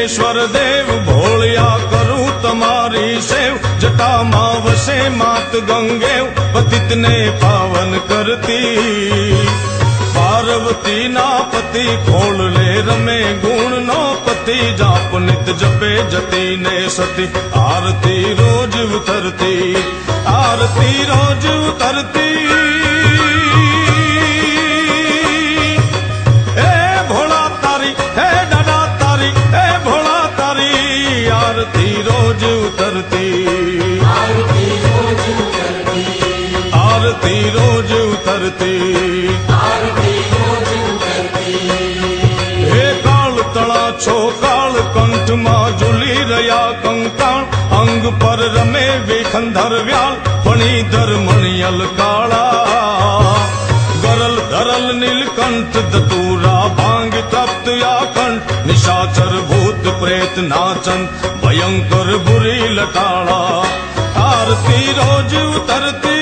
विघ्नेश्वर देव भोलिया करूं तमारी सेव जटामां वसे मात गंगेव पतित ने पावन करती पार्वती ना पति खोल ले रमे गुण नो पति जाप नित जपे जती ने सती आरती रोज उतरती आरती रोज उतरती ए भोला तारी हे डाडा तारी हे भोला तारी आरती रोज उतरती आरती रोज उतरती आरती रोज उतरती आरती रोज उतरती हे काल तला छो काल कंठ मां झूली रया कंकाण अंग पर रमे विखंधर व्याल फणीधर मणियल काला गरल धरल नीलकंठ दतूरा भांग तप्त या कंठ निशाचर भूत प्रेत नाचन भयंकर बुरी लटाड़ा आरती रोज उतरती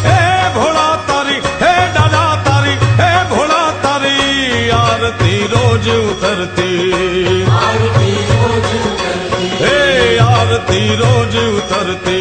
हे भोला तारी हे डाडा तारी हे भोला तारी आरती रोज उतरती आरती रोज उतरती हे आरती रोज उतरती